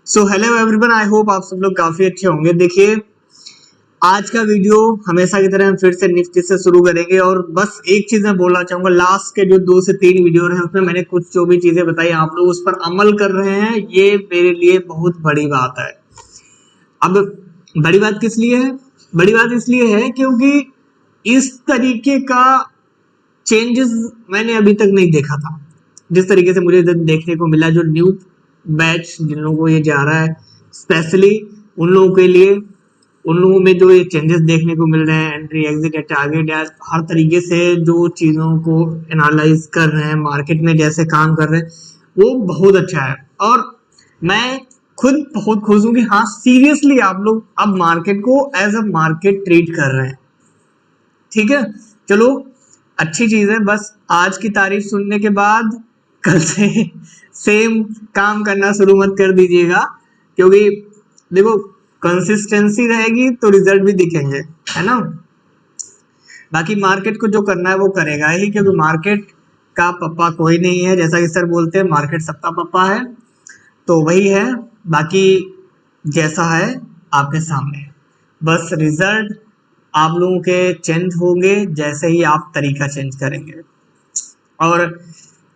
So hello everyone, I hope आप सब लोग काफी अच्छे होंगे। देखिए, आज का वीडियो हमेशा की तरह हम फिर से निफ्टी से शुरू करेंगे और बस एक चीज मैं बोलना चाहूंगा। लास्ट के जो 2 से 3 वीडियो रहे उसमें मैंने कुछ जो भी चीजें बताई, आप लोग उस पर अमल कर रहे हैं, ये मेरे लिए बहुत बड़ी बात है। अब बड़ी बात किस लिए है? बड़ी बात इसलिए है क्योंकि इस तरीके का चेंजेस मैंने अभी तक नहीं देखा था। जिस तरीके से मुझे देखने को मिला, जो न्यू बैच जिन लोगों को ये जा रहा है, स्पेशली उन लोगों के लिए, उन लोगों में जो ये चेंजेस देखने को मिल रहे हैं, एंट्री एग्जिट या टारगेट या हर तरीके से जो चीजों को एनालाइज कर रहे हैं, मार्केट में जैसे काम कर रहे हैं, वो बहुत अच्छा है। और मैं खुद बहुत खुश हूं कि हाँ, सीरियसली आप लोग अब मार्केट को एज अ मार्केट ट्रीट कर रहे हैं। ठीक है, चलो अच्छी चीज है। बस आज की तारीफ सुनने के बाद कल से सेम काम करना शुरू मत कर दीजिएगा, क्योंकि देखो कंसिस्टेंसी रहेगी तो रिजल्ट भी दिखेंगे, है ना। बाकी मार्केट को जो करना है वो करेगा ही, क्योंकि मार्केट का पप्पा कोई नहीं है। जैसा कि सर बोलते हैं, मार्केट सबका पप्पा है, तो वही है। बाकी जैसा है आपके सामने, बस रिजल्ट आप लोगों के चेंज होंगे जैसे ही आप तरीका चेंज करेंगे। और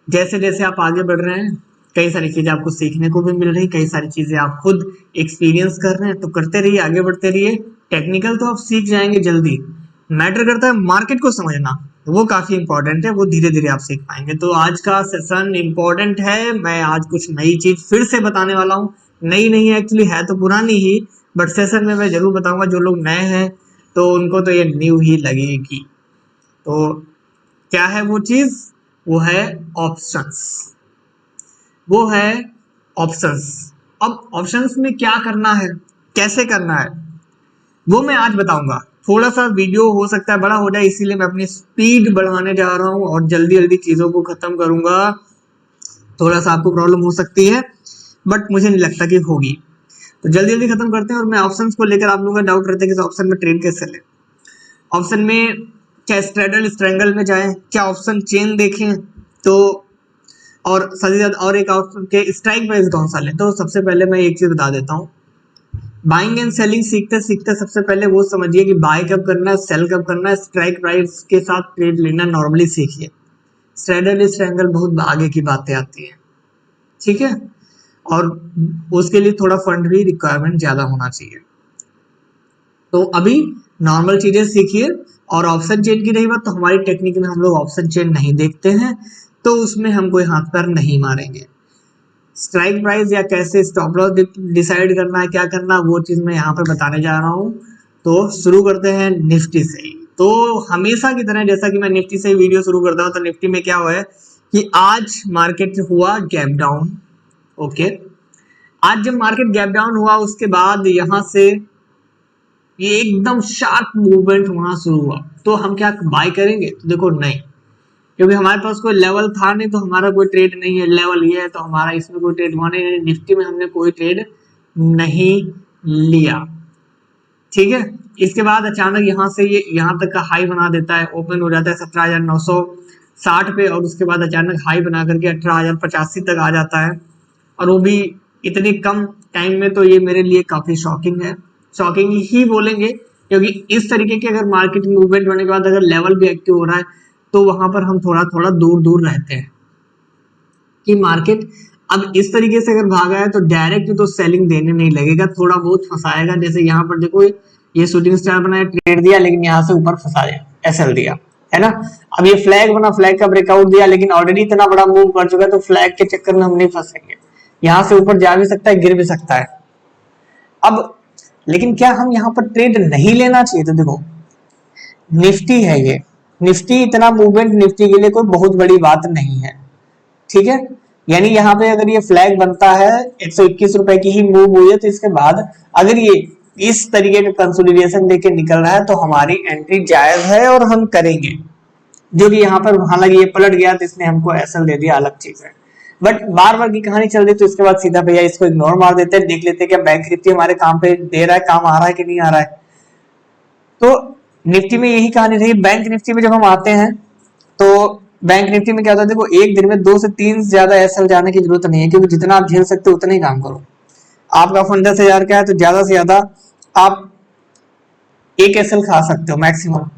जैसे जैसे आप आगे बढ़ रहे हैं, कई सारी चीजें आपको सीखने को भी मिल रही, कई सारी चीजें आप खुद एक्सपीरियंस कर रहे हैं, तो करते रहिए, आगे बढ़ते रहिए। टेक्निकल तो आप सीख जाएंगे जल्दी, मैटर करता है मार्केट को समझना, वो काफी इंपॉर्टेंट है, वो धीरे धीरे आप सीख पाएंगे। तो आज का सेशन इंपॉर्टेंट है। मैं आज कुछ नई चीज फिर से बताने वाला हूँ। नई नहीं है, एक्चुअली है तो पुरानी ही, बट सेशन में मैं जरूर बताऊंगा। जो लोग नए हैं तो उनको तो ये न्यू ही लगेगी। तो क्या है वो चीज? वो है ऑप्शंस। वो है ऑप्शंस। अब ऑप्शंस में क्या करना है, कैसे करना है, वो मैं आज बताऊंगा। थोड़ा सा वीडियो हो सकता है बड़ा हो जाए, इसीलिए मैं अपनी स्पीड बढ़ाने जा रहा हूं और जल्दी जल्दी चीजों को खत्म करूंगा। थोड़ा सा आपको प्रॉब्लम हो सकती है, बट मुझे नहीं लगता कि होगी। तो जल्दी जल्दी खत्म करते हैं। और मैं ऑप्शंस को लेकर, आप लोगों का डाउट रहता है कि ऑप्शन में ट्रेड कैसे लें, ऑप्शन में क्या स्ट्रेडल स्ट्रेंगल में जाएं, क्या ऑप्शन चेन देखें, तो और साथ ही साथ और एक ऑप्शन के स्ट्राइक प्राइस कौन सा लें। तो सबसे पहले मैं एक चीज बता देता हूँ। बाइंग एंड सेलिंग सीखते सीखते सबसे पहले वो समझिए कि बाय कब करना है, सेल कब करना है, स्ट्राइक प्राइस के साथ ट्रेड लेना नॉर्मली सीखिए। स्ट्रेडल स्ट्रेंगल बहुत आगे की बातें आती हैं, ठीक है, और उसके लिए थोड़ा फंड भी रिक्वायरमेंट ज्यादा होना चाहिए। तो अभी नॉर्मल चीजें सीखिए। और ऑप्शन चेन की रही बात, तो हमारी टेक्निक में हम लोग ऑप्शन चेन नहीं देखते हैं, तो उसमें हम कोई हाथ पैर नहीं मारेंगे। स्ट्राइक प्राइस या कैसे स्टॉप लॉस डिसाइड करना है, क्या करना, वो चीज मैं यहाँ पे बताने जा रहा हूँ। तो शुरू करते हैं निफ्टी से ही। तो हमेशा की तरह जैसा कि मैं निफ्टी से ही वीडियो शुरू करता हूँ, तो निफ्टी में क्या हुआ है कि आज मार्केट हुआ गैप डाउन। ओके, आज जब मार्केट गैप डाउन हुआ, उसके बाद यहां से ये एकदम शार्प मूवमेंट होना शुरू हुआ। तो हम क्या बाय करेंगे? तो देखो नहीं, क्योंकि हमारे पास कोई लेवल था नहीं, तो हमारा कोई ट्रेड नहीं है। लेवल ये है तो हमारा इसमें कोई ट्रेड हुआ नहीं, निफ्टी में हमने कोई ट्रेड नहीं लिया। ठीक है, इसके बाद अचानक यहाँ से ये यहाँ तक का हाई बना देता है, ओपन हो जाता है 17,960 पे, और उसके बाद अचानक हाई बना करके 18,085 तक आ जाता है, और वो भी इतने कम टाइम में। तो ये मेरे लिए काफी शॉकिंग है, शॉकिंग ही बोलेंगे, क्योंकि इस तरीके के अगर मार्केट मूवमेंट होने के बाद अगर लेवल भी एक्टिव हो रहा है, तो वहां पर हम थोड़ा थोड़ा दूर दूर रहते हैं कि मार्केट अब इस तरीके से अगर भागा है तो डायरेक्ट तो सेलिंग देने नहीं लगेगा, थोड़ा बहुत फंसाएगा। जैसे यहाँ पर देखो, ये शूटिंग स्टार बनाया, ट्रेड दिया, लेकिन यहाँ से ऊपर फंसा दिया, एसएल दिया, है ना। अब ये फ्लैग बना, फ्लैग का ब्रेकआउट दिया, लेकिन ऑलरेडी इतना बड़ा मूव कर चुका है, तो फ्लैग के चक्कर में हम नहीं फंसेंगे। यहाँ से ऊपर जा भी सकता है, गिर भी सकता है। अब लेकिन क्या हम यहाँ पर ट्रेड नहीं लेना चाहिए? तो देखो, निफ्टी है ये, निफ्टी इतना मूवमेंट निफ्टी के लिए कोई बहुत बड़ी बात नहीं है, ठीक है। यानी यहाँ पे अगर ये फ्लैग बनता है, 121 रुपए की ही मूव हुई है, तो इसके बाद अगर ये इस तरीके का कंसोलिडेशन देके निकल रहा है, तो हमारी एंट्री जायज है और हम करेंगे। जो कि यहाँ पर हालांकि ये पलट गया तो इसने हमको एसएल दे दिया, अलग चीज है, बट बार बार की कहानी चल रही, तो इसके बाद सीधा भैया इसको इग्नोर मार देते हैं, देख लेते हैं क्या बैंक निफ्टी हमारे काम पे दे रहा है, काम आ रहा है कि नहीं आ रहा है। तो निफ्टी में यही कहानी रही। बैंक निफ्टी में जब हम आते हैं, तो बैंक निफ्टी में क्या होता है, देखो एक दिन में 2 से 3 ज्यादा एसएल जाने की जरूरत नहीं है, क्योंकि जितना आप झेल सकते हो उतना ही काम करो। आपका फंड 10,000 का है तो ज्यादा से ज्यादा आप एक एसएल खा सकते हो मैक्सिमम,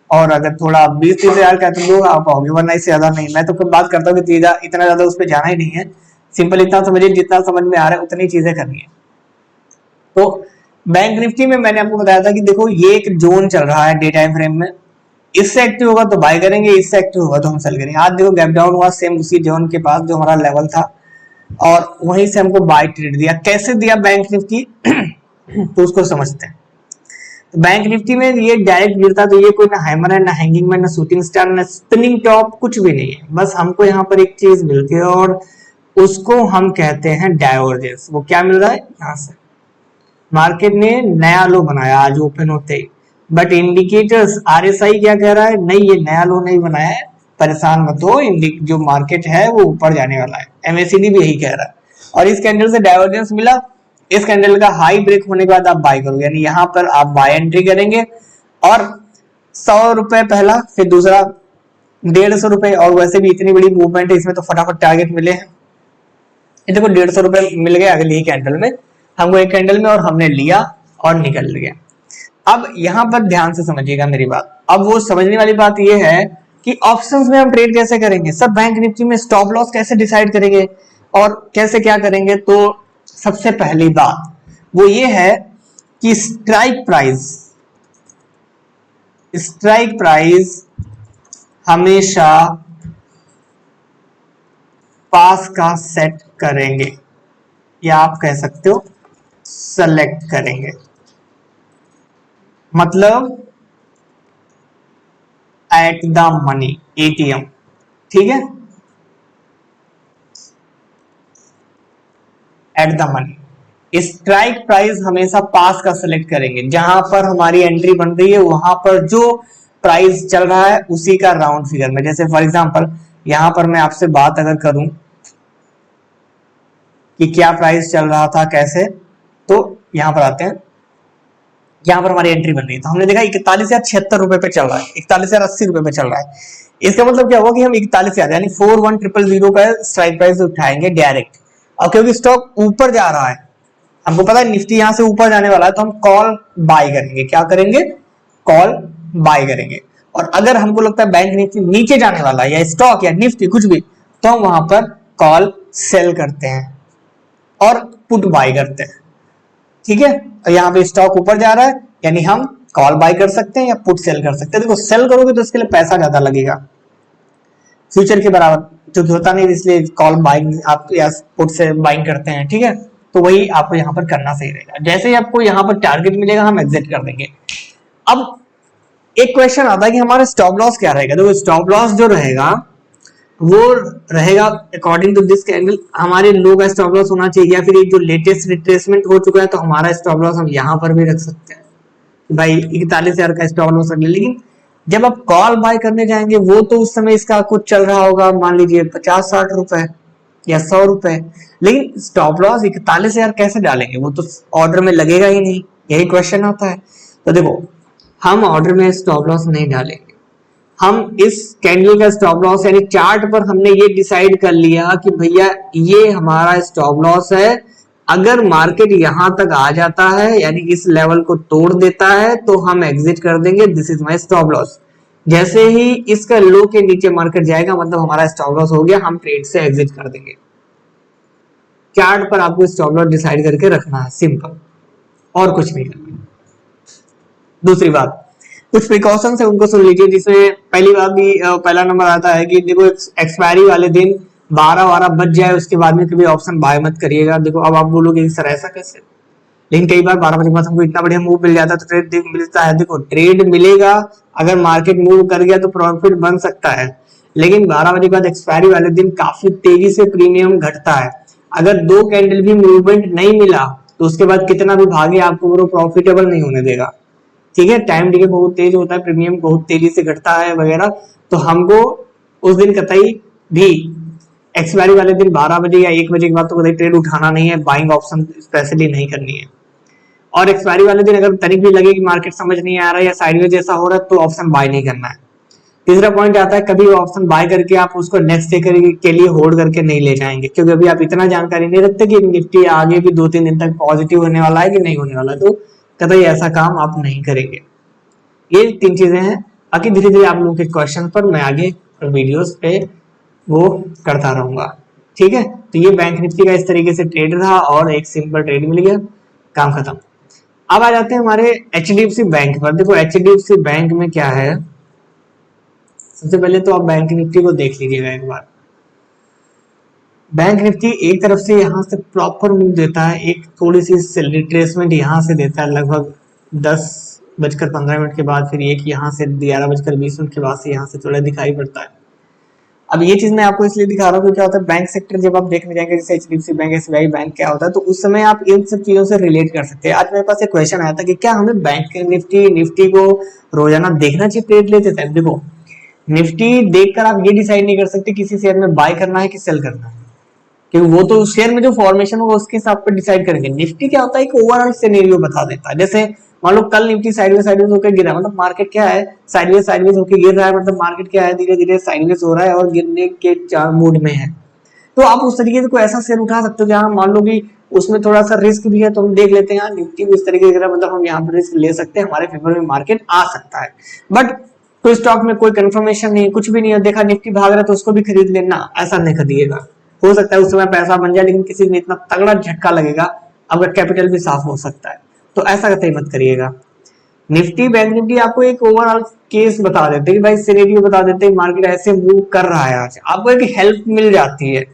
और अगर थोड़ा 20-30 हजार का है तो दो आप पाओगे, वरना इससे ज्यादा नहीं। मैं तो खुद बात करता हूँ कि इतना ज्यादा उस पर जाना ही नहीं है, सिंपल इतना समझिए जितना समझ में आ रहा है उतनी चीजें करनी है। तो बैंक निफ्टी में मैंने आपको बताया था कि देखो ये एक जोन चल रहा है डे टाइम फ्रेम में, इससे एक्टिव होगा तो बाय करेंगे, इससे एक्टिव होगा तो हम सेल करेंगे। आज देखो गैप डाउन हुआ सेम उसी जोन के पास जो हमारा लेवल था, और वहीं से हमको बाय ट्रेड दिया। कैसे दिया बैंक निफ्टी तो उसको समझते हैं। तो बैंक निफ्टी में ये डायरेक्ट गिरता तो ये कोई ना हैमर है, ना हैंगिंग मैन, ना शूटिंग स्टार, ना स्पिनिंग टॉप, कुछ भी नहीं है। बस हमको यहाँ पर एक चीज मिलती है और उसको हम कहते हैं डाइवर्जेंस। वो क्या मिल रहा है, यहाँ से मार्केट ने नया लो बनाया आज ओपन होते ही, बट इंडिकेटर्स आरएसआई क्या कह रहा है, नहीं ये नया लो नहीं बनाया है, परेशान मत हो, जो मार्केट है वो ऊपर जाने वाला है। एमएसीडी भी यही कह रहा है, और इस कैंडल से डाइवर्जेंस मिला, इस कैंडल का हाई ब्रेक होने के बाद आप बाय करोगे, यानी यहाँ पर आप बाय एंट्री करेंगे, और 100 रुपए पहला, फिर दूसरा 150 रुपए, और वैसे भी इतनी बड़ी मूवमेंट है इसमें तो फटाफट टारगेट मिले हैं। ये देखो 150 रुपए मिल गए अगली ही कैंडल में हमको, एक कैंडल में, और हमने लिया और निकल गया। अब यहां पर ध्यान से समझिएगा मेरी बात। अब वो समझने वाली बात ये है कि ऑप्शंस में हम ट्रेड कैसे करेंगे, सब बैंक निफ्टी में स्टॉप लॉस कैसे डिसाइड करेंगे और कैसे क्या करेंगे। तो सबसे पहली बात वो ये है कि स्ट्राइक प्राइस हमेशा पास का सेट करेंगे, या आप कह सकते हो सेलेक्ट करेंगे। मतलब एट द मनी, एटीएम, ठीक है, at the money. Strike price हमेशा पास का सेलेक्ट करेंगे, जहां पर हमारी एंट्री बन रही है वहां पर जो प्राइस चल रहा है उसी का राउंड फिगर में। जैसे फॉर एग्जांपल यहां पर मैं आपसे बात अगर करूं कि क्या प्राइस चल रहा था कैसे, तो यहां पर आते हैं, यहां पर हमारी एंट्री बन रही है तो हमने देखा 41,076 रुपए पे चल रहा है, 41,080 रुपए पे चल रहा है। इसका मतलब क्या हुआ कि हम 41,000 यानी 41,000 का स्ट्राइक प्राइस उठाएंगे डायरेक्ट। और क्योंकि स्टॉक ऊपर जा रहा है, हमको पता है निफ्टी यहां से ऊपर जाने वाला है, तो हम कॉल बाय करेंगे। क्या करेंगे, कॉल बाय करेंगे। और अगर हमको लगता है बैंक निफ्टी नीचे जाने वाला है, या स्टॉक या निफ्टी कुछ भी, तो हम वहां पर कॉल सेल करते हैं और पुट बाय करते हैं, ठीक है। और यहाँ पे स्टॉक ऊपर जा रहा है यानी हम कॉल बाय कर सकते हैं या पुट सेल कर सकते हैं। देखो सेल करोगे तो इसके लिए पैसा ज्यादा लगेगा फ्यूचर के बराबर, जो कि होता नहीं, इसलिए कॉल बाइंग आप या पुट से बाइंग करते हैं, ठीक है। तो वही आपको यहाँ पर करना सही रहेगा। जैसे ही आपको यहाँ पर टारगेट मिलेगा हम एग्जिट कर देंगे। अब एक क्वेश्चन आता है कि हमारा स्टॉप लॉस क्या रहेगा। देखो स्टॉप लॉस जो रहेगा वो रहेगा अकॉर्डिंग टू दिस कैंडल, हमारे लो का स्टॉप लॉस होना चाहिए, या फिर एक जो लेटेस्ट रिट्रेसमेंट हो चुका है तो हमारा स्टॉप लॉस हम यहाँ पर भी रख सकते हैं भाई 41,000 का स्टॉप लॉस रख ले। लेकिन जब आप कॉल बाय करने जाएंगे वो तो उस समय इसका कुछ चल रहा होगा, मान लीजिए 50-60 रुपए या 100 रुपए, लेकिन स्टॉप लॉस 41,000 कैसे डालेंगे, वो तो ऑर्डर में लगेगा ही नहीं, यही क्वेश्चन आता है। तो देखो हम ऑर्डर में स्टॉप लॉस नहीं डालेंगे, हम इस कैंडल का स्टॉप लॉस यानी चार्ट पर हमने ये डिसाइड कर लिया कि भैया ये हमारा स्टॉप लॉस है, अगर मार्केट यहां तक आ जाता है यानी इस लेवल को तोड़ देता है तो हम एग्जिट कर देंगे, this is my stop loss. जैसे ही इसका लो के नीचे मार्केट जाएगा मतलब हमारा स्टॉप लॉस हो गया, हम ट्रेड से एग्जिट कर देंगे। चार्ट पर आपको स्टॉप लॉस डिसाइड करके रखना है, सिंपल, और कुछ नहीं करना। दूसरी बात, कुछ प्रिकॉशन है उनको सुन लीजिए, जिसमें पहली बात भी पहला नंबर आता है कि देखो एक्सपायरी वाले दिन 12 बज जाए उसके बाद में कभी ऑप्शन बाय मत करिएगा। देखो अब आप बोलोगे सर ऐसा कैसे, लेकिन कई बार 12 बजे के बाद हमको इतना बढ़िया मूव मिल जाता है तो ट्रेड मिलता है। देखो ट्रेड मिलेगा, अगर मार्केट मूव कर गया तो प्रॉफिट बन सकता है, लेकिन 12 बजे के बाद एक्सपायरी वाले दिन काफी तेजी से प्रीमियम घटता है। अगर 2 कैंडल भी मूवमेंट नहीं मिला तो उसके बाद कितना भी भागे आपको वो प्रॉफिटेबल नहीं होने देगा, ठीक है। टाइम डिले बहुत तेज होता है, प्रीमियम बहुत तेजी से घटता है वगैरह, तो हमको उस दिन कतई भी एक्सपायरी वाले दिन 12 बजे या 1 बजे के बाद तो कतई ट्रेड उठाना नहीं है, बाइंग ऑप्शन स्पेशली नहीं करनी है। और एक्सपायरी वाले दिन अगर तनिक भी लगे कि मार्केट समझ नहीं आ रहा है या साइडवेज जैसा हो रहा है तो ऑप्शन बाय नहीं करना है। तीसरा पॉइंट आता है कभी ऑप्शन बाय करके आप उसको नेक्स्ट डे के लिए होल्ड करके नहीं ले जाएंगे, क्योंकि अभी आप इतना जानकारी नहीं रखते कि निफ्टी आगे भी 2-3 दिन तक पॉजिटिव होने वाला है कि नहीं होने वाला है, तो कतई ऐसा काम आप नहीं करेंगे। ये 3 चीजें हैं। बाकी धीरे धीरे आप लोगों के क्वेश्चन पर मैं आगे वीडियोस पे वो करता रहूंगा। ठीक है, तो ये बैंक निफ्टी का इस तरीके से ट्रेड रहा और एक सिंपल ट्रेड मिल गया, काम खत्म। अब आ जाते हैं हमारे एचडीएफसी बैंक पर। देखो एचडीएफसी बैंक में क्या है, सबसे पहले तो आप बैंक निफ्टी को देख लीजिएगा एक बार। बैंक निफ्टी एक तरफ से यहाँ से प्रॉपर मूव देता है, एक थोड़ी सी रिट्रेसमेंट यहाँ से देता है लगभग 10:15 के बाद, फिर एक यहाँ से 11:20 के बाद से यहाँ से थोड़ा दिखाई पड़ता है। अब ये चीज मैं आपको इसलिए दिखा रहा हूँ क्योंकि क्या होता है बैंक सेक्टर जब आप देखने जाएंगे, जैसे एचडीएफसी बैंक, एसबीआई बैंक क्या होता है, तो उस समय आप इन सब चीजों से रिलेट कर सकते हैं। आज मेरे पास एक क्वेश्चन आया था कि क्या हमें बैंक निफ्टी को रोजाना देखना चाहिए ट्रेड लेते थे। देखो निफ्टी देखकर आप ये डिसाइड नहीं कर सकते किसी शेयर में बाय करना है कि सेल करना है, क्योंकि वो तो शेयर में जो फॉर्मेशन होगा उसके हिसाब पर डिसाइड करेंगे। निफ्टी क्या होता है, एक ओवरऑल सिनेरियो बता देता है। जैसे मान लो कल निफ्टी साइडवेज होकर गिरा, मतलब मार्केट क्या है, साइडवेज होकर गिर रहा है, मतलब मार्केट क्या है, धीरे धीरे साइडवेज हो रहा है और गिरने के मूड में है। तो आप उस तरीके से कोई ऐसा शेयर उठा सकते हो जहां मान लो कि उसमें थोड़ा सा रिस्क भी है, तो हम देख लेते हैं निफ्टी भी इस तरीके से, मतलब हम यहाँ पर रिस्क ले सकते हैं, हमारे फेवर में मार्केट आ सकता है। बट कोई स्टॉक में कोई कंफर्मेशन नहीं, कुछ भी नहीं है, देखा निफ्टी भाग रहा है तो उसको भी खरीद लेना, ऐसा नहीं खरीदिएगा। हो सकता है उस समय पैसा बन जाए, लेकिन किसी में इतना तगड़ा झटका लगेगा, आपका कैपिटल भी साफ हो सकता है, तो ऐसा कतई मत करिएगा। निफ्टी बैंक निफ्टी आपको एक ओवरऑल केस बता देते हैं कि भाई सिनेरियो बता देते हैं मार्केट ऐसे मूव कर रहा है, आज आपको एक हेल्प मिल जाती है,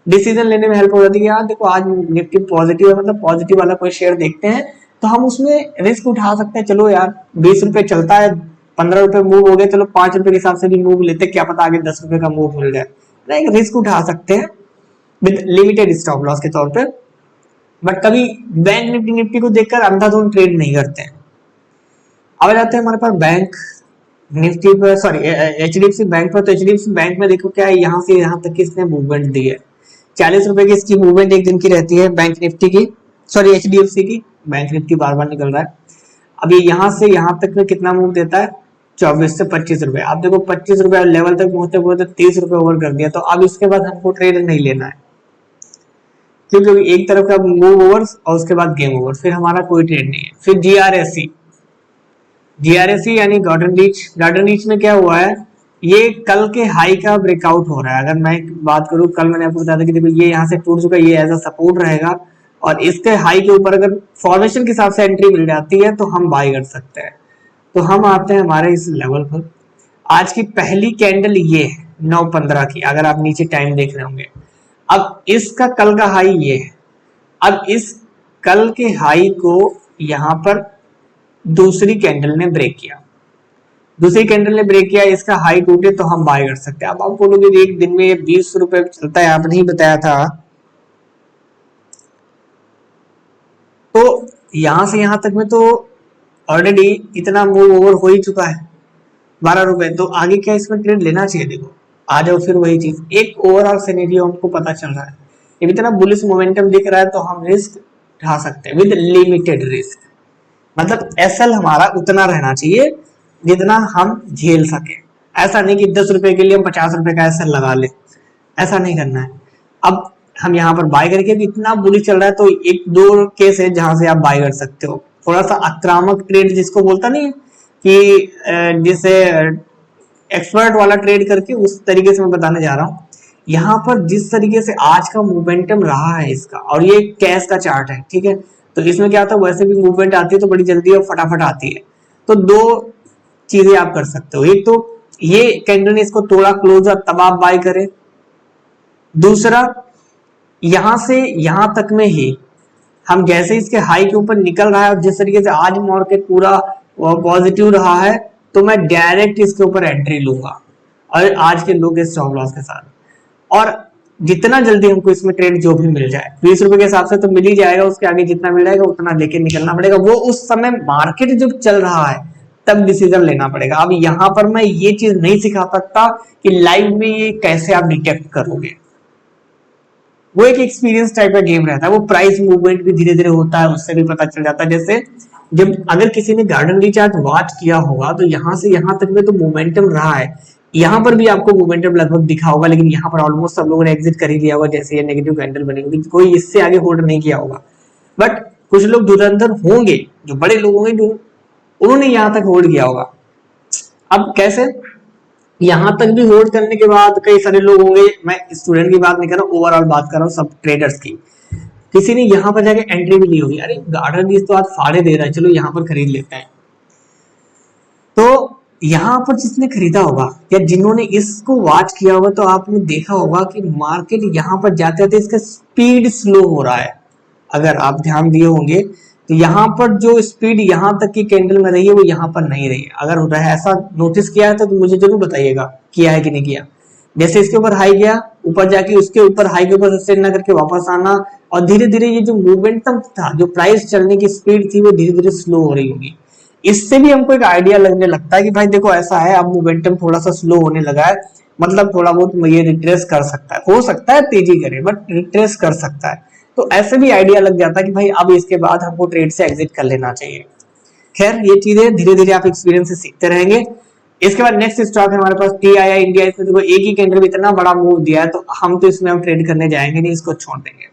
डिसीजन लेने में हेल्प हो जाती है। यार देखो आज निफ्टी पॉजिटिव है, मतलब पॉजिटिव वाला कोई शेयर देखते हैं तो हम उसमें रिस्क उठा सकते हैं। चलो यार 20 रुपए चलता है, 15 रुपए मूव हो गए, चलो 5 रुपए के हिसाब से भी मूव लेते, क्या पता आगे 10 रुपए का मूव मिल जाए, एक रिस्क उठा सकते हैं विद लिमिटेड स्टॉप लॉस के तौर पे। बट कभी बैंक निफ्टी को देखकर अंधाधुंध ट्रेड नहीं करते हैं। अब जाते हैं हमारे पास बैंक निफ्टी पर, सॉरी एचडीएफसी बैंक पर। तो एचडीएफसी बैंक में देखो क्या है, यहाँ से यहाँ तक की इसने मूवमेंट दी है, 40 रुपए की इसकी मूवमेंट एक दिन की रहती है बैंक निफ्टी की, सॉरी एचडीएफसी की। बैंक निफ्टी बार बार निकल रहा है। अब ये यहाँ से यहाँ तक में कितना मूव देता है, 24 से 25 रुपए। आप देखो 25 रुपए लेवल तक पहुंचते पहुंचते 30 रुपए ओवर कर दिया, तो अब इसके बाद हमको ट्रेड नहीं लेना है, क्योंकि एक तरफ का मूव ओवर और उसके बाद गेम ओवर, फिर हमारा कोई ट्रेड नहीं है। फिर जीआरएससी यानी गार्डन रीच में क्या हुआ है, ये कल के हाई का ब्रेकआउट हो रहा है। अगर मैं बात करूं, कल मैंने आपको बताया था कि देखो ये यहाँ से टूट चुका है, ये एज अ सपोर्ट रहेगा, और इसके हाई के ऊपर अगर फॉर्मेशन के हिसाब से एंट्री मिल जाती है तो हम बाय कर सकते हैं। तो हम आते हैं हमारे इस लेवल पर। आज की पहली कैंडल ये है 9:15 की, अगर आप नीचे टाइम देख रहे होंगे। अब इसका कल का हाई ये है। अब इस कल के हाई को यहाँ पर दूसरी कैंडल ने ब्रेक किया, इसका हाई टूटे तो हम बाय कर सकते हैं। अब आप बोलोगे एक दिन में ये 20 रुपए चलता है, आपने ही बताया था, तो यहां से यहां तक में तो ऑलरेडी इतना मूव ओवर हो ही चुका है 12 रुपए, तो आगे क्या इसमें ट्रेड लेना चाहिए। देखो आ जाओ, फिर वही चीज, एक ओवरऑल सिनेरियो हमको पता चल रहा है, इतना बुलिश मोमेंटम दिख रहा है, तो हम रिस्क उठा सकते हैं विद लिमिटेड रिस्क। मतलब एसएल हमारा उतना रहना चाहिए जितना हम झेल सके, ऐसा नहीं कि 10 रुपए के लिए हम 50 रुपए का एसएल लगा ले, ऐसा नहीं करना है। अब हम यहाँ पर बाय करके भी इतना बुलिश चल रहा है, तो एक दो केस है जहां से आप बाय कर सकते हो। थोड़ा सा आक्रामक ट्रेड जिसको बोलता नहीं है कि जिसे एक्सपर्ट वाला ट्रेड करके, उस तरीके से मैं बताने जा रहा हूँ। यहाँ पर जिस तरीके से आज का मोमेंटम रहा है इसका, और ये कैश का चार्ट है, ठीक है, तो इसमें क्या होता है, वैसे भी मूवमेंट आती है तो बड़ी जल्दी और फटाफट आती है। तो दो चीजें आप कर सकते हो, एक तो ये कैंडल ने इसको तोड़ा क्लोजर, तब आप बाय करें। दूसरा यहां से यहां तक में ही हम जैसे इसके हाई के ऊपर निकल रहा है, और जिस तरीके से आज मार्केट पूरा पॉजिटिव रहा है, तो मैं डायरेक्ट इसके ऊपर एंट्री लूंगा और आज के लो के स्टॉप लॉस के साथ, और जितना जल्दी हमको इसमें ट्रेड जो भी मिल जाए, 20 रुपए के हिसाब से तो मिल ही जाएगा, उसके आगे जितना मिल जाएगा उतना लेके निकलना पड़ेगा। वो उस समय मार्केट जब चल रहा है तब डिसीजन लेना पड़ेगा। अब यहाँ पर मैं ये चीज नहीं सिखा सकता कि लाइव में ये कैसे आप डिटेक्ट करोगे, वो एक एक्सपीरियंस टाइप का गेम रहता है। वो प्राइस मूवमेंट भी धीरे धीरे होता है, उससे भी पता चल जाता है। जैसे जब अगर किसी ने गार्डन रीच आज वॉच किया होगा, तो यहाँ से यहाँ तक में तो मोमेंटम रहा है, यहाँ पर भी आपको मोमेंटम लगभग दिखा होगा, लेकिन यहाँ पर ऑलमोस्ट सब लोगों ने एग्जिट कर ही लिया होगा जैसे ये नेगेटिव कैंडल बनेगी, कोई इससे आगे होल्ड नहीं किया होगा। बट कुछ लोग धुरंधर होंगे, जो बड़े लोग होंगे, जो उन्होंने यहाँ तक होल्ड किया होगा। अब कैसे, यहाँ तक भी होल्ड करने के बाद कई सारे लोग होंगे, मैं स्टूडेंट की बात नहीं कर रहा हूँ, ओवरऑल बात कर रहा हूँ सब ट्रेडर्स की, किसी ने यहाँ पर जाके एंट्री भी ली होगी, अरे गार्डन बीज तो आज फाड़े दे रहा है, चलो यहाँ पर खरीद लेते हैं। तो यहाँ पर जिसने खरीदा होगा या जिन्होंने इसको वॉच किया होगा, तो आपने देखा होगा कि मार्केट यहाँ पर जाते जाते इसका स्पीड स्लो हो रहा है। अगर आप ध्यान दिए होंगे तो यहाँ पर जो स्पीड यहाँ तक की कैंडल में रही है वो यहाँ पर नहीं रही है। अगर ऐसा नोटिस किया है तो मुझे जरूर बताइएगा किया है कि नहीं किया। जैसे इसके ऊपर हाई गया, ऊपर जाके उसके ऊपर हाई के ऊपर सस्टेन ना करके वापस आना, और धीरे धीरे ये जो मूवमेंटम था, जो प्राइस चलने की स्पीड थी, वो धीरे धीरे स्लो हो रही होगी। इससे भी हमको एक आइडिया लगने लगता है कि भाई देखो ऐसा है, अब मोमेंटम थोड़ा सा स्लो होने लगा है, मतलब थोड़ा बहुत ये रिट्रेस कर सकता है, हो सकता है तेजी करे बट रिट्रेस कर सकता है। तो ऐसे भी आइडिया लग जाता है कि भाई अब इसके बाद हमको ट्रेड से एग्जिट कर लेना चाहिए। खैर ये चीजें धीरे धीरे आप एक्सपीरियंस से सीखते रहेंगे। इसके बाद नेक्स्ट स्टॉक है हमारे पास TII इंडिया। इसमें देखो एक ही कैंडल में इतना बड़ा मूव दिया है, तो हम तो इसमें हम ट्रेड करने जाएंगे नहीं, इसको छोड़ देंगे।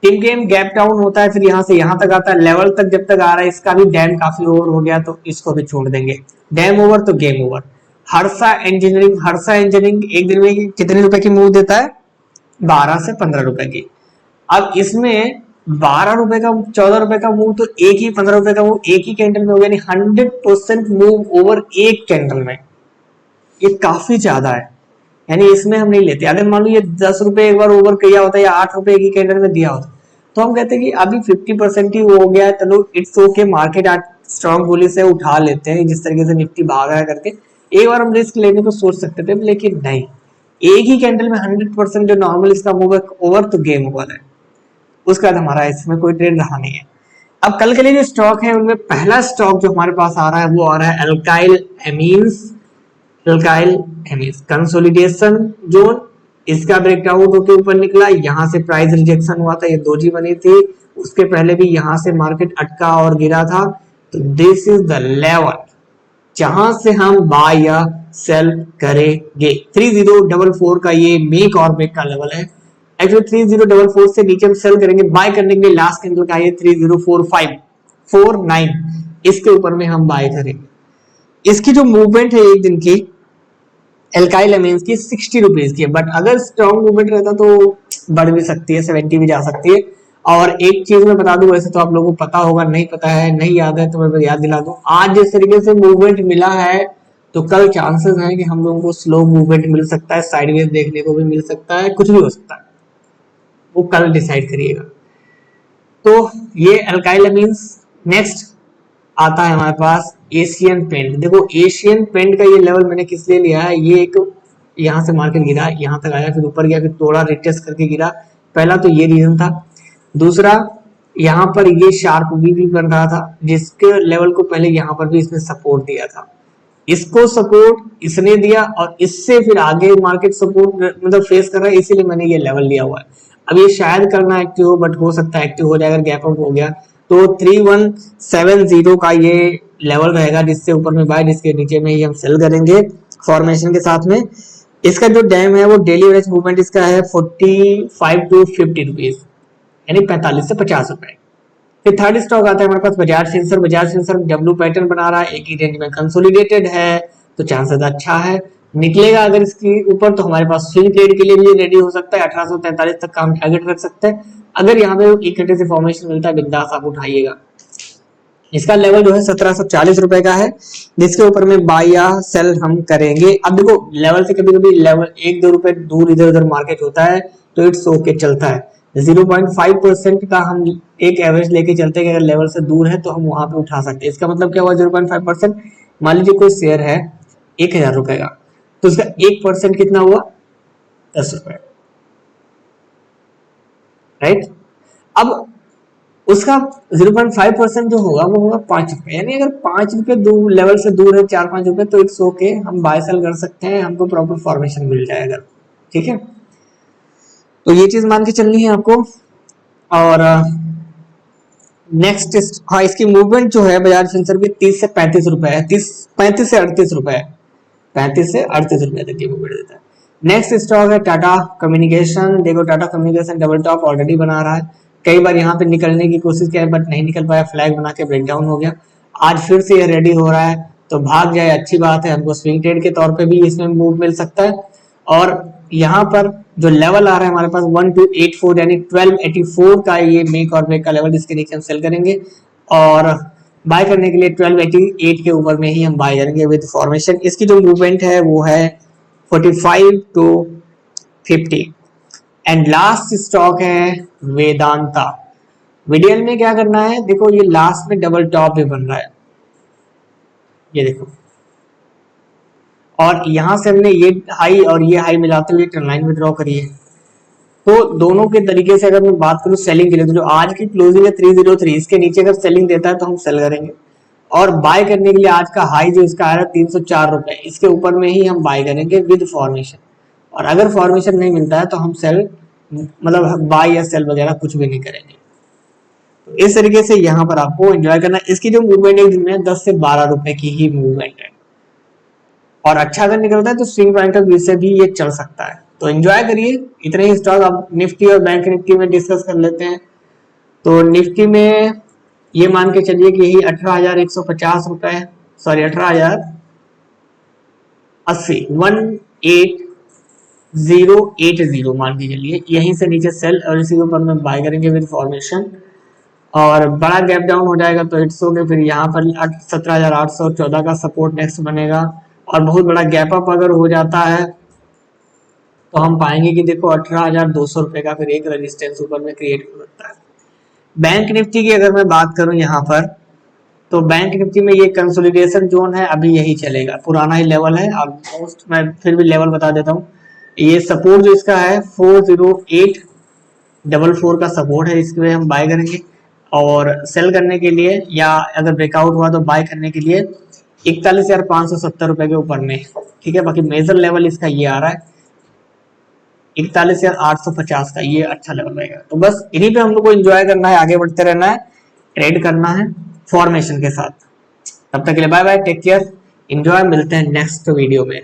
इन गेम गैप डाउन होता है, फिर यहाँ से यहाँ तक आता है, लेवल तक जब तक आ रहा है, इसका भी डैम काफी ओवर हो गया, तो इसको भी छोड़ देंगे। डैम ओवर तो गेम ओवर। हर्षा इंजीनियरिंग एक दिन में कितने रुपए की मूव देता है? 12 से 15 रुपए की। अब इसमें 12 रुपए का 14 रुपए का मूव, तो एक ही 15 रुपए का मूव एक ही कैंडल में हो गया, 100% मूव ओवर एक कैंडल में। ये काफी ज्यादा है, यानी इसमें हम नहीं लेते। अगर मान लो ये 10 रुपए एक बार ओवर किया होता है या 8 रुपए की कैंडल में दिया होता, तो हम कहते हैं कि अभी 50% ही हो गया है, चलो इट्स ओके, मार्केट आज स्ट्रॉन्ग बुली से उठा लेते हैं, जिस तरीके से निफ्टी भाग रहा है करके एक बार हम रिस्क लेने को सोच सकते थे, लेकिन नहीं। एक ही कैंडल में 100% जो नॉर्मल इसका मूव है ओवर, तो गेम ओवर है। उसके बाद हमारा इसमें कोई ट्रेड रहा नहीं है। अब कल के लिए जो स्टॉक है उनमें पहला स्टॉक जो हमारे पास आ रहा है वो आ रहा है अल्काइल एमीन्स कंसोलिडेशन जोन। इसका ब्रेकआउट होकर ऊपर निकला, यहाँ से प्राइस रिजेक्शन हुआ था, ये दोजी बनी थी, उसके पहले भी यहाँ से मार्केट अटका और गिरा था। तो दिस इज द लेवल जहां से हम बाय या सेल करेंगे। 3044 का ये मेक और ब्रेक का लेवल है। एक्चुअली 3044 से नीचे हम सेल करेंगे। बाय करने के लिए लास्ट कैंडल का ये 304549, इसके ऊपर में हम बाय करेंगे। इसकी जो मूवमेंट है एक दिन की एल्काइल एमीन्स की 60 रुपीज की है, बट अगर स्ट्रॉन्ग मूवमेंट रहता तो बढ़ भी सकती है, 70 भी जा सकती है। और एक चीज मैं बता दूं, वैसे तो आप लोगों को पता होगा, नहीं पता है नहीं याद है तो मैं याद दिला दूं, आज जिस तरीके से मूवमेंट मिला है तो कल चांसेस हैं कि हम लोगों को स्लो मूवमेंट मिल सकता है, साइडवेज देखने को भी मिल सकता है, कुछ भी हो सकता है, वो कल डिसाइड करिएगा। तो ये अल्काइल एमीन्स। नेक्स्ट आता है हमारे पास एशियन पेंट। देखो एशियन पेंट का ये लेवल मैंने किस लिए लिया है, ये एक यहाँ से मार्केट गिरा, यहाँ तक आया, फिर ऊपर गया, फिर थोड़ा रिटेस्ट करके गिरा। पहला तो ये रीजन था। दूसरा, यहाँ पर ये शार्प वी बन रहा था, जिसके लेवल को पहले यहाँ पर भी इसने सपोर्ट दिया था। इसको सपोर्ट इसने दिया और इससे फिर आगे मार्केट सपोर्ट मतलब फेस कर रहा है, इसीलिए मैंने ये लेवल लिया हुआ है। अब ये शायद करना एक्टिव हो, बट हो सकता है एक्टिव हो जाए अगर गैप अप हो गया तो 3170 का ये लेवल रहेगा, जिससे ऊपर में बाय, जिसके नीचे में ही हम सेल करेंगे फॉर्मेशन के साथ में। इसका जो डैम है वो डेली एवरेज मूवमेंट इसका है 45 टू 50 रुपीज, यानी 45 से 50 रुपए। फिर थर्ड स्टॉक आता है हमारे पास बजाज फिंसर डब्ल्यू पैटर्न बना रहा है, एक ही रेंज में कंसोलिडेटेड है, तो चांसेस अच्छा है निकलेगा अगर इसके ऊपर, तो हमारे पास स्विंग ट्रेड के लिए भी रेडी हो सकता है। 1843 तक का हम टारगेट रख सकते हैं। अगर यहाँ पे एक घंटे से फॉर्मेशन मिलता है, बिंदास आप उठाइएगा। इसका लेवल जो है 1740 रुपए का है, जिसके ऊपर में बाय या सेल हम करेंगे। अब देखो लेवल से कभी कभी लेवल 1-2 रुपए दूर इधर उधर मार्केट होता है, तो इट्स ओके, चलता है। 0.5% का हम एक एवरेज लेके चलते हैं कि अगर लेवल से दूर है तो हम वहां पे उठा सकते हैं। इसका मतलब क्या हुआ 0.5%? मान लीजिए कोई शेयर है 1000 रुपए का, तो उसका 1% कितना हुआ? 10 रुपए, राइट। अब उसका 0.5% जो होगा वो होगा 5 रुपए, यानी अगर 5 रुपए दूर लेवल से दूर है 4-5 रुपए, तो इट्स ओके, हम बाय सेल कर सकते हैं, हमको प्रॉपर फॉर्मेशन मिल जाएगा। ठीक है, तो ये चीज मान के चलनी है आपको। और नेक्स्ट, हाँ, इसकी मूवमेंट जो है बजाज फिंसर की 30 से 35 रुपए है, 35 से 38 रुपए है। 35 से 38 रुपए तक ये मूवमेंट देता है। नेक्स्ट स्टॉक है टाटा कम्युनिकेशन। देखो Tata communication double top already बना रहा है, कई बार यहाँ पे निकलने की कोशिश किया बट नहीं निकल पाया, फ्लैग बना के ब्रेक डाउन हो गया। आज फिर से ये रेडी हो रहा है, तो भाग जाए अच्छी बात है, हमको स्विंग ट्रेड के तौर पे भी इसमें मूव मिल सकता है। और यहाँ पर जो लेवल आ रहा है हमारे पास 1284 यानी 1284 का ये मेक और ब्रेक का लेवल, इसके नीचे हम सेल करेंगे और बाय करने के लिए 1288 के ऊपर में ही हम बाय करेंगे विद फॉर्मेशन। इसकी जो मूवमेंट है वो है 45 टू 50। एंड लास्ट स्टॉक है वेदांता। वीडियल में क्या करना है, देखो ये लास्ट में डबल टॉप भी बन रहा है, ये देखो, और यहां से हमने ये हाई और ये हाई मिलाते हुए ट्रेंड लाइन में ड्रॉ करी है। तो दोनों के तरीके से अगर मैं बात करूं सेलिंग के लिए, तो जो आज की क्लोजिंग है 303, इसके नीचे अगर सेलिंग देता है तो हम सेल करेंगे। और बाय करने के लिए आज का हाई जो इसका आ रहा है 304 रुपए, इसके ऊपर में ही हम बाय करेंगे विद फॉर्मेशन। और अगर फॉर्मेशन नहीं मिलता है तो हम सेल, मतलब बाय या सेल वगैरह कुछ भी नहीं करेंगे। तो इस तरीके से यहाँ पर आपको एंजॉय करना है। इसकी जो मूवमेंट है दिन में 10 से 12 रुपए की ही मूवमेंट है, और अच्छा अगर निकलता है तो स्विंग पॉइंट ऑफ व्यू से भी ये चल सकता है। तो एंजॉय करिए। इतने ही स्टॉक अब निफ्टी और बैंक निफ्टी में डिस्कस कर लेते हैं। तो निफ्टी में ये मान के चलिए कि यही 18,150 रुपए, सॉरी 18,080, 18080 मान के चलिए, यहीं से नीचे सेल और इसी के ऊपर में बाय करेंगे विद फॉर्मेशन। और बड़ा गैप डाउन हो जाएगा तो इट्स ओके, फिर यहाँ पर 17,814 का सपोर्ट नेक्स्ट बनेगा। और बहुत बड़ा गैप अप अगर हो जाता है तो हम पाएंगे कि देखो 18,200 रुपए का फिर एक रेजिस्टेंस ऊपर में क्रिएट हो सकता है। बैंक निफ्टी की अगर मैं बात करूं यहाँ पर, तो बैंक निफ्टी में ये कंसोलिडेशन जोन है, अभी यही चलेगा, पुराना ही लेवल है ऑलमोस्ट। मैं फिर भी लेवल बता देता हूँ। ये सपोर्ट जो इसका है 40844 का सपोर्ट है, इसके लिए हम बाय करेंगे। और सेल करने के लिए या अगर ब्रेकआउट हुआ तो बाय करने के लिए 41,570 रुपए के ऊपर में, ठीक है। बाकी मेजर लेवल इसका ये आ रहा है 41,850 का, ये अच्छा लेवल रहेगा। तो बस इन्हीं पे हम लोग को एंजॉय करना है, आगे बढ़ते रहना है, ट्रेड करना है फॉर्मेशन के साथ। तब तक के लिए bye bye, take care, enjoy, मिलते हैं नेक्स्ट वीडियो में।